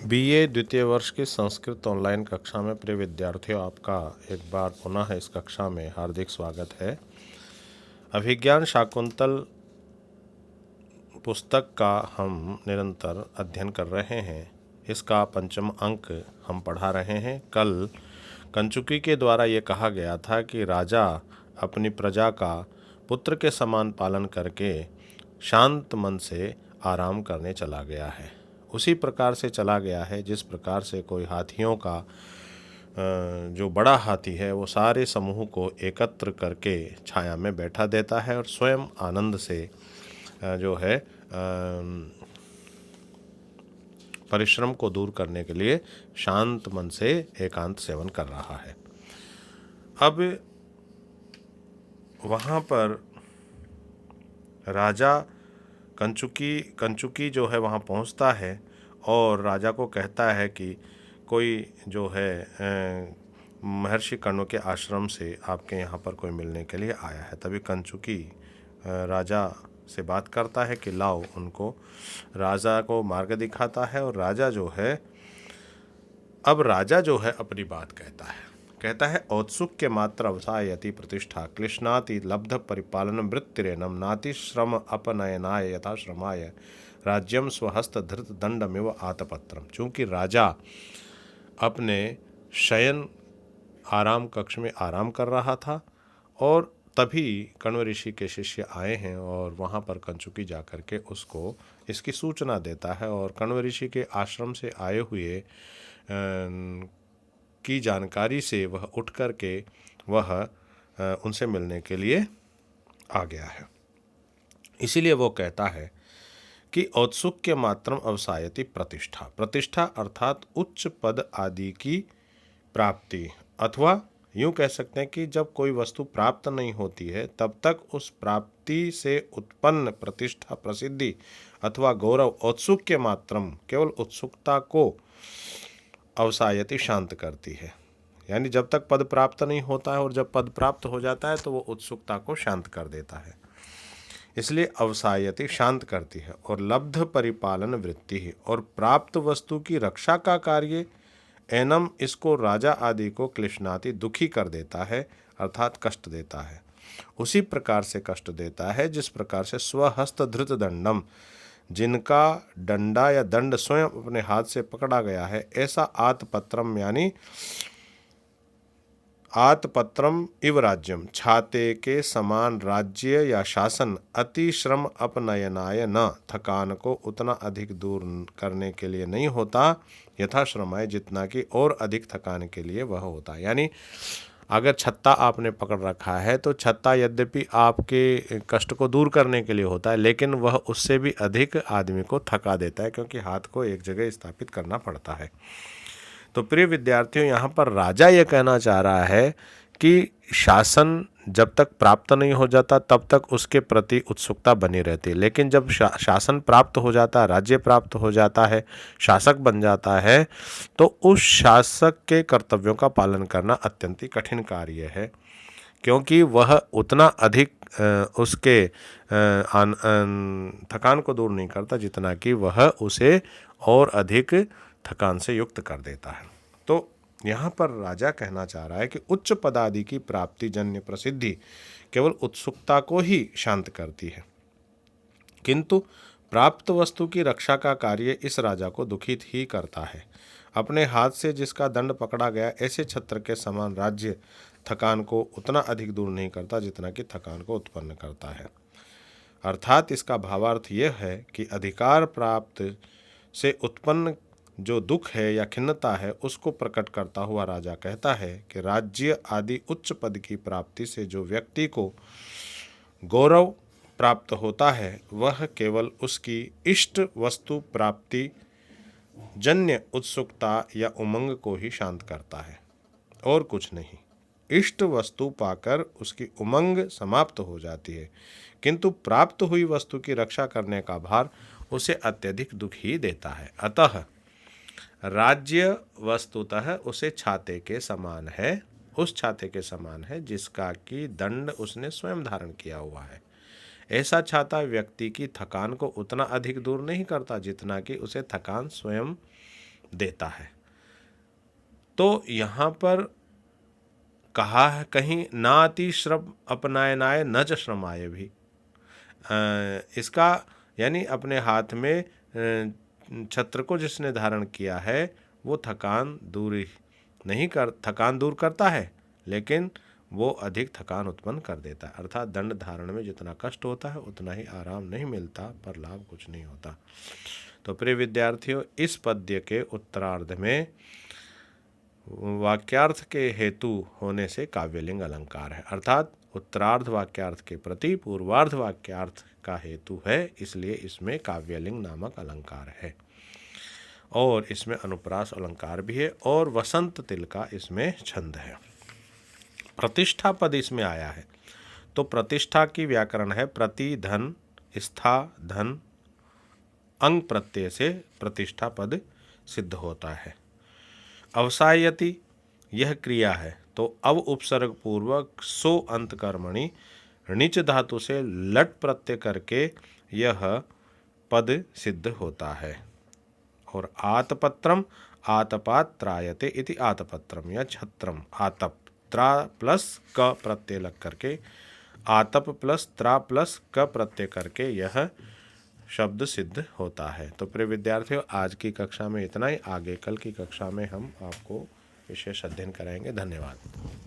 BA द्वितीय वर्ष की संस्कृत ऑनलाइन कक्षा में प्रिय विद्यार्थियों, आपका एक बार पुनः इस कक्षा में हार्दिक स्वागत है। अभिज्ञान शाकुंतल पुस्तक का हम निरंतर अध्ययन कर रहे हैं। इसका पंचम अंक हम पढ़ा रहे हैं। कल कंचुकी के द्वारा ये कहा गया था कि राजा अपनी प्रजा का पुत्र के समान पालन करके शांत मन से आराम करने चला गया है। उसी प्रकार से चला गया है जिस प्रकार से कोई हाथियों का जो बड़ा हाथी है वो सारे समूह को एकत्र करके छाया में बैठा देता है और स्वयं आनंद से जो है परिश्रम को दूर करने के लिए शांत मन से एकांत सेवन कर रहा है। अब वहाँ पर राजा कंचुकी जो है वहाँ पहुँचता है और राजा को कहता है कि कोई जो है महर्षि कण्व के आश्रम से आपके यहाँ पर कोई मिलने के लिए आया है। तभी कंचुकी राजा से बात करता है कि लाओ उनको, राजा को मार्ग दिखाता है और राजा जो है अपनी बात कहता है औत्सुक्य मात्र अवसायति प्रतिष्ठा क्लिश्नाति लब्ध परिपालन वृत्तिरेनम नाति श्रम अपनयनाय यथा श्रमाय राज्यम स्वहस्त धृत दंडमिव आतपत्रम। चूँकि राजा अपने शयन आराम कक्ष में आराम कर रहा था और तभी कण्व ऋषि के शिष्य आए हैं और वहाँ पर कंचुकी जा कर के उसको इसकी सूचना देता है और कण्व ऋषि के आश्रम से आए हुए की जानकारी से वह उठ कर के वह उनसे मिलने के लिए आ गया है। इसीलिए वो कहता है कि औत्सुक्य मात्रम अवसायति प्रतिष्ठा। प्रतिष्ठा अर्थात उच्च पद आदि की प्राप्ति, अथवा यूँ कह सकते हैं कि जब कोई वस्तु प्राप्त नहीं होती है तब तक उस प्राप्ति से उत्पन्न प्रतिष्ठा, प्रसिद्धि अथवा गौरव औत्सुक्य मात्रम केवल उत्सुकता को अवसायति शांत करती है। यानी जब तक पद प्राप्त नहीं होता है और जब पद प्राप्त हो जाता है तो वो उत्सुकता को शांत कर देता है, इसलिए अवसायति शांत करती है। और लब्ध परिपालन वृत्ति है और प्राप्त वस्तु की रक्षा का कार्य एनम, इसको राजा आदि को क्लिश्नाति दुखी कर देता है अर्थात कष्ट देता है। उसी प्रकार से कष्ट देता है जिस प्रकार से स्वहस्त धृत दंडम, जिनका डंडा या दंड स्वयं अपने हाथ से पकड़ा गया है, ऐसा आतपत्रम यानी आतपत्रम इव राज्यम, छाते के समान राज्य या शासन अति श्रम अपनयनाय न, थकान को उतना अधिक दूर करने के लिए नहीं होता, यथा श्रमाय जितना कि और अधिक थकान के लिए वह होता। यानी अगर छत्ता आपने पकड़ रखा है तो छत्ता यद्यपि आपके कष्ट को दूर करने के लिए होता है, लेकिन वह उससे भी अधिक आदमी को थका देता है क्योंकि हाथ को एक जगह स्थापित करना पड़ता है। तो प्रिय विद्यार्थियों, यहाँ पर राजा ये कहना चाह रहा है कि शासन जब तक प्राप्त नहीं हो जाता तब तक उसके प्रति उत्सुकता बनी रहती है, लेकिन जब शासन प्राप्त हो जाता है, राज्य प्राप्त हो जाता है, शासक बन जाता है, तो उस शासक के कर्तव्यों का पालन करना अत्यंत ही कठिन कार्य है, क्योंकि वह उतना अधिक उसके थकान को दूर नहीं करता जितना कि वह उसे और अधिक थकान से युक्त कर देता है। तो यहाँ पर राजा कहना चाह रहा है कि उच्च पदादि की प्राप्ति जन्य प्रसिद्धि केवल उत्सुकता को ही शांत करती है, किंतु प्राप्त वस्तु की रक्षा का कार्य इस राजा को दुखित ही करता है। अपने हाथ से जिसका दंड पकड़ा गया, ऐसे छत्र के समान राज्य थकान को उतना अधिक दूर नहीं करता जितना कि थकान को उत्पन्न करता है। अर्थात इसका भावार्थ यह है कि अधिकार प्राप्त से उत्पन्न जो दुख है या खिन्नता है उसको प्रकट करता हुआ राजा कहता है कि राज्य आदि उच्च पद की प्राप्ति से जो व्यक्ति को गौरव प्राप्त होता है वह केवल उसकी इष्ट वस्तु प्राप्ति जन्य उत्सुकता या उमंग को ही शांत करता है और कुछ नहीं। इष्ट वस्तु पाकर उसकी उमंग समाप्त हो जाती है, किंतु प्राप्त हुई वस्तु की रक्षा करने का भार उसे अत्यधिक दुख ही देता है। अतः राज्य वस्तुतः उसे छाते के समान है, उस छाते के समान है जिसका कि दंड उसने स्वयं धारण किया हुआ है। ऐसा छाता व्यक्ति की थकान को उतना अधिक दूर नहीं करता जितना कि उसे थकान स्वयं देता है। तो यहाँ पर कहा है कहीं नाति श्रम अपनायनाय न च श्रमाय भी, इसका यानी अपने हाथ में छत्र को जिसने धारण किया है वो थकान दूर करता है, लेकिन वो अधिक थकान उत्पन्न कर देता है। अर्थात दंड धारण में जितना कष्ट होता है उतना ही आराम नहीं मिलता, पर लाभ कुछ नहीं होता। तो प्रिय विद्यार्थियों, इस पद्य के उत्तरार्ध में वाक्यार्थ के हेतु होने से काव्यलिंग अलंकार है, अर्थात उत्तरार्ध वाक्यार्थ के प्रति पूर्वार्ध वाक्यार्थ का हेतु है, इसलिए इसमें काव्यलिंग नामक अलंकार है। और इसमें अनुप्रास अलंकार भी है और वसंत तिल का इसमें छंद है। प्रतिष्ठा पद इसमें आया है, तो प्रतिष्ठा की व्याकरण है प्रति धन स्था धन अंग प्रत्यय से प्रतिष्ठा पद सिद्ध होता है। अवसायति यह क्रिया है, तो अव उपसर्ग पूर्वक सो अंतकर्मणि णिच धातु से लट प्रत्यय करके यह पद सिद्ध होता है। और आतपत्रम आतपात त्रायते इति आतपत्रम या छत्रम, आतप त्रा प्लस क प्रत्यय लग करके आतप प्लस त्रा प्लस क प्रत्यय करके यह शब्द सिद्ध होता है। तो प्रिय विद्यार्थियों, आज की कक्षा में इतना ही। आगे कल की कक्षा में हम आपको विशेष अध्ययन कराएंगे। धन्यवाद।